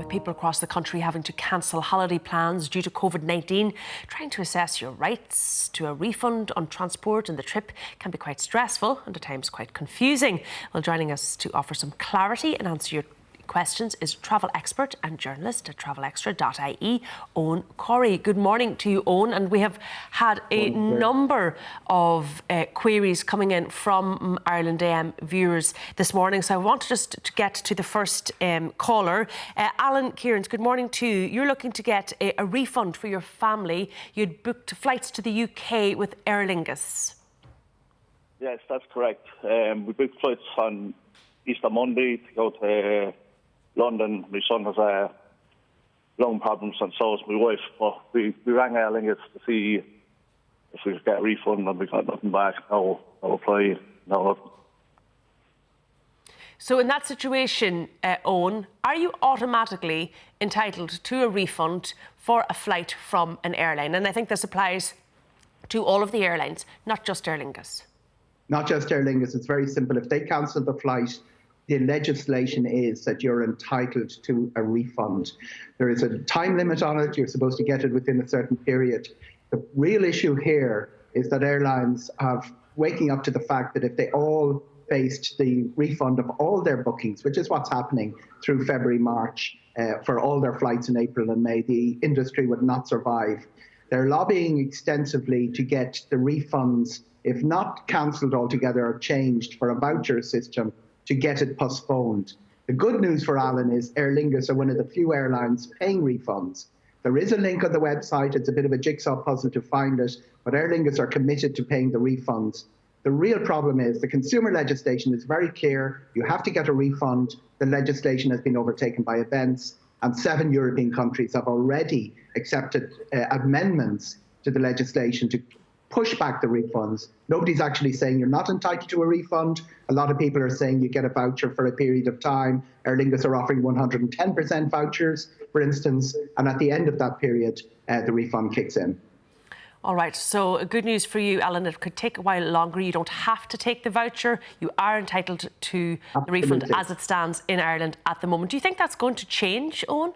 people across the country having to cancel holiday plans due to COVID-19. Trying to assess your rights to a refund on transport and the trip can be quite stressful and at times quite confusing. Well, joining us to offer some clarity and answer your questions is travel expert and journalist at travelextra.ie, Eoghan Corry. Good morning to you, Eoghan. And we have had a number of queries coming in from Ireland AM viewers this morning. So I want just to get to the first caller. Alan Kieran's, good morning to you. You're looking to get a refund for your family. You'd booked flights to the UK with Aer Lingus. Yes, that's correct. We booked flights on Easter Monday to go to London. My son has lung problems and so has my wife. But we rang Aer Lingus to see if we could get a refund and we got nothing back. No reply, no nothing. So in that situation, Eoghan, are you automatically entitled to a refund for a flight from an airline? And I think this applies to all of the airlines, not just Aer Lingus. Not just Aer Lingus. It's very simple. If they cancel the flight, the legislation is that you're entitled to a refund. There is a time limit on it. You're supposed to get it within a certain period. The real issue here is that airlines are waking up to the fact that if they all faced the refund of all their bookings, which is what's happening through February, March, for all their flights in April and May, the industry would not survive. They're lobbying extensively to get the refunds, if not cancelled altogether or changed, for a voucher system to get it postponed. The good news for Alan is Aer Lingus are one of the few airlines paying refunds. There is a link on the website. It's a bit of a jigsaw puzzle to find it, but Aer Lingus are committed to paying the refunds. The real problem is the consumer legislation is very clear. You have to get a refund. The legislation has been overtaken by events, and 7 European countries have already accepted amendments to the legislation to push back the refunds. Nobody's actually saying you're not entitled to a refund. A lot of people are saying you get a voucher for a period of time. Aer Lingus are offering 110% vouchers, for instance, and at the end of that period, the refund kicks in. All right, so good news for you, Alan. It could take a while longer. You don't have to take the voucher. You are entitled to the refund as it stands in Ireland at the moment. Do you think that's going to change, Eoghan?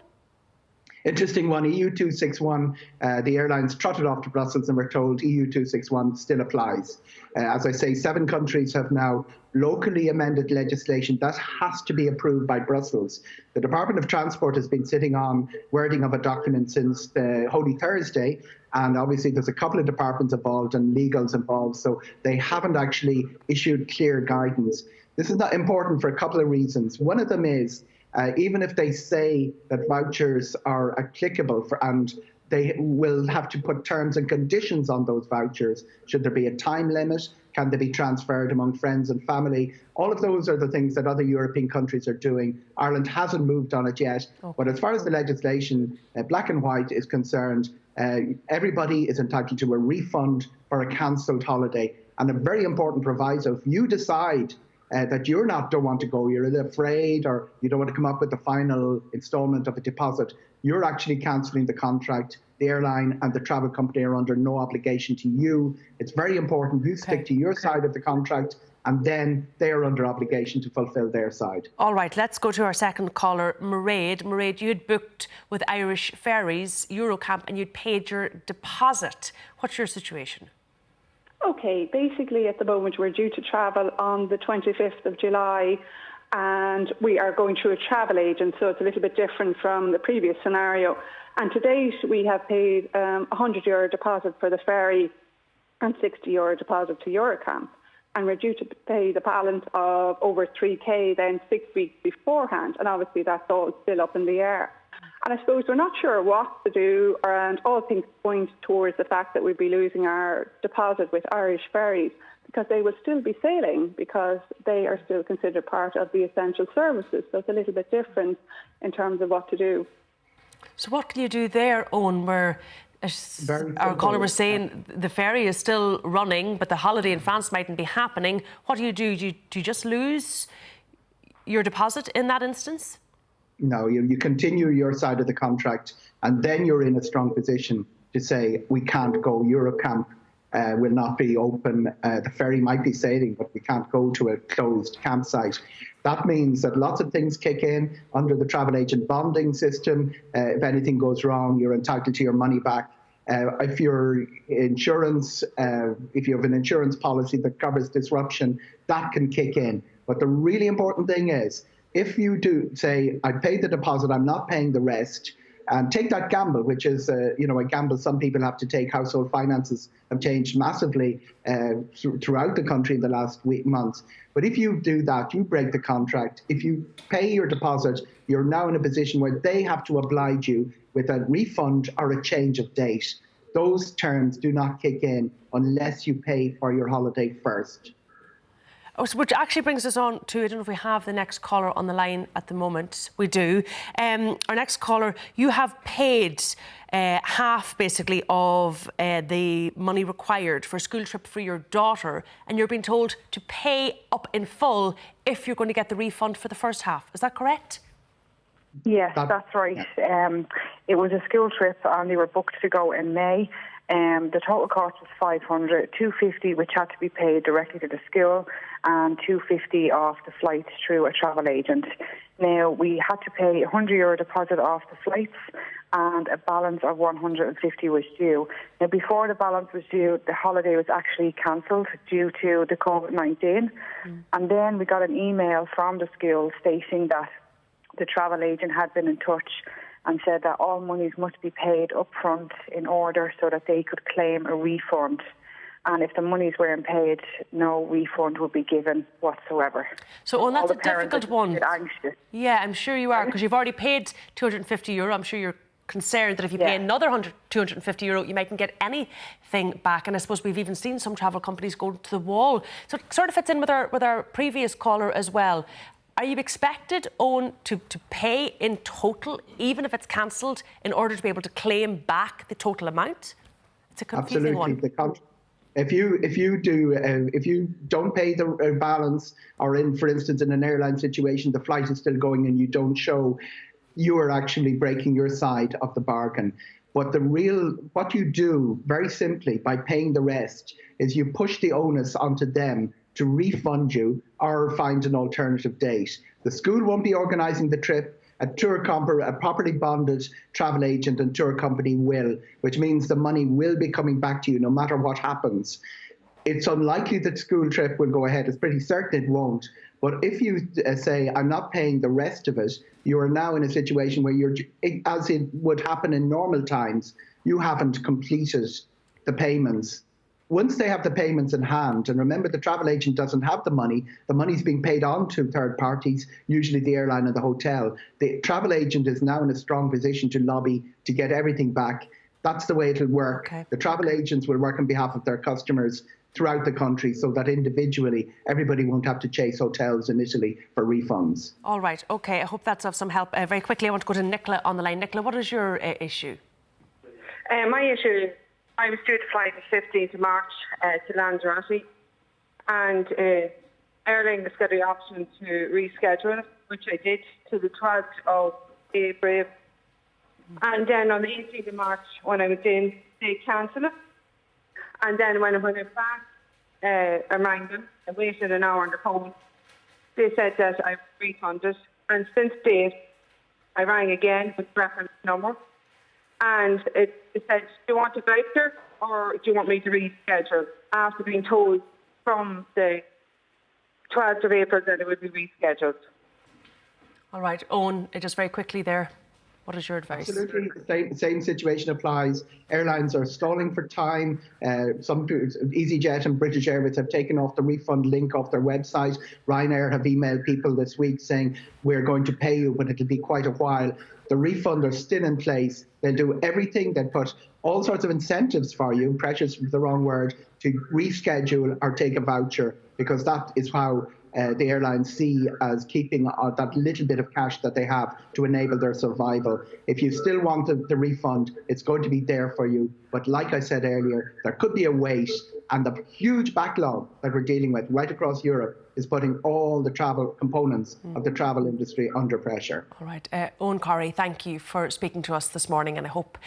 Interesting one, EU 261, the airlines trotted off to Brussels and were told EU 261 still applies. As I say, 7 countries have now locally amended legislation that has to be approved by Brussels. The Department of Transport has been sitting on wording of a document since the Holy Thursday, and obviously there's a couple of departments involved and legals involved, so they haven't actually issued clear guidance. This is not important for a couple of reasons. One of them is, even if they say that vouchers are applicable and they will have to put terms and conditions on those vouchers. Should there be a time limit? Can they be transferred among friends and family? All of those are the things that other European countries are doing. Ireland hasn't moved on it yet. Okay. But as far as the legislation, black and white, is concerned, everybody is entitled to a refund for a cancelled holiday. And a very important proviso, if you decide that you don't want to go, you're afraid, or you don't want to come up with the final installment of a deposit, you're actually cancelling the contract. The airline and the travel company are under no obligation to you. It's very important you stick to your side of the contract, and then they are under obligation to fulfil their side. All right, let's go to our second caller, Mairead. Mairead, you had booked with Irish Ferries, Eurocamp, and you'd paid your deposit. What's your situation? Okay, basically at the moment we're due to travel on the 25th of July and we are going through a travel agent, so it's a little bit different from the previous scenario. And to date we have paid a €100 deposit for the ferry and €60 deposit to Eurocamp. And we're due to pay the balance of over 3k then 6 weeks beforehand. And obviously that's all still up in the air. And I suppose we're not sure what to do, and all things point towards the fact that we'd be losing our deposit with Irish Ferries, because they will still be sailing because they are still considered part of the essential services. So it's a little bit different in terms of what to do. So what can you do there, Eoghan, where our caller was saying the ferry is still running, but the holiday in France mightn't be happening? What do? Do you just lose your deposit in that instance? No, you continue your side of the contract, and then you're in a strong position to say, we can't go. Eurocamp will not be open. The ferry might be sailing, but we can't go to a closed campsite. That means that lots of things kick in under the travel agent bonding system. If anything goes wrong, you're entitled to your money back. If your insurance, if you have an insurance policy that covers disruption, that can kick in. But the really important thing is, if you do say, I paid the deposit, I'm not paying the rest, and take that gamble, which is a gamble some people have to take. Household finances have changed massively throughout the country in the last months. But if you do that, you break the contract. If you pay your deposit, you're now in a position where they have to oblige you with a refund or a change of date. Those terms do not kick in unless you pay for your holiday first. Oh, so which actually brings us on to, I don't know if we have the next caller on the line at the moment. We do. Our next caller, you have paid half, basically, of the money required for a school trip for your daughter, and you're being told to pay up in full if you're going to get the refund for the first half. Is that correct? Yes, that's right. It was a school trip, and they were booked to go in May. The total cost was $500, $250 which had to be paid directly to the school, and $250 off the flights through a travel agent. Now, we had to pay a €100 deposit off the flights, and a balance of $150 was due. Now, before the balance was due, the holiday was actually cancelled due to the COVID-19. And then we got an email from the school stating that the travel agent had been in touch and said that all monies must be paid up front in order so that they could claim a refund. And if the monies weren't paid, no refund would be given whatsoever. So, that's a difficult one. Anxious. Yeah, I'm sure you are, because you've already paid €250. I'm sure you're concerned that if you pay another €250, you mightn't get anything back. And I suppose we've even seen some travel companies go to the wall. So it sort of fits in with our previous caller as well. Are you expected, Eoghan, to pay in total, even if it's cancelled, in order to be able to claim back the total amount? It's a confusing one. If you don't pay the balance, or for instance, in an airline situation, the flight is still going and you don't show, you are actually breaking your side of the bargain. But what you do, very simply, by paying the rest, is you push the onus onto them to refund you or find an alternative date. The school won't be organising the trip. A properly bonded travel agent and tour company will, which means the money will be coming back to you no matter what happens. It's unlikely that school trip will go ahead. It's pretty certain it won't. But if you say, I'm not paying the rest of it, you are now in a situation where as it would happen in normal times, you haven't completed the payments. Once they have the payments in hand, and remember, the travel agent doesn't have the money's being paid on to third parties, usually the airline and the hotel. The travel agent is now in a strong position to lobby to get everything back. That's the way it'll work. Okay. The travel agents will work on behalf of their customers throughout the country so that individually everybody won't have to chase hotels in Italy for refunds. All right, OK, I hope that's of some help. Very quickly, I want to go to Nicola on the line. Nicola, what is your issue? My issue is, I was due to fly the 15th of March to Lanzarote, and Aer Lingus got the option to reschedule it, which I did, to the 12th of April. And then on the 18th of March, when I was in, they cancelled it. And then when I went back, I rang them. I waited an hour on the phone. They said that I was refunded. And since date, I rang again with reference number. And it said, do you want a voucher or do you want me to reschedule? After being told from the 12th of April that it would be rescheduled. All right, Eoghan, just very quickly there. What is your advice? Absolutely. The same situation applies. Airlines are stalling for time. Some EasyJet and British Airways have taken off the refund link off their website. Ryanair have emailed people this week saying, we're going to pay you, but it'll be quite a while. The refund are still in place. They'll do everything. They'll put all sorts of incentives for you, pressures is the wrong word, to reschedule or take a voucher, because that is how the airlines see as keeping that little bit of cash that they have to enable their survival. If you still want the refund, it's going to be there for you. But like I said earlier, there could be a wait, and the huge backlog that we're dealing with right across Europe is putting all the travel components of the travel industry under pressure. All right. Eoghan Corry, thank you for speaking to us this morning, and I hope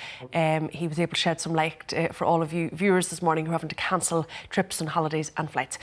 he was able to shed some light for all of you viewers this morning who are having to cancel trips and holidays and flights.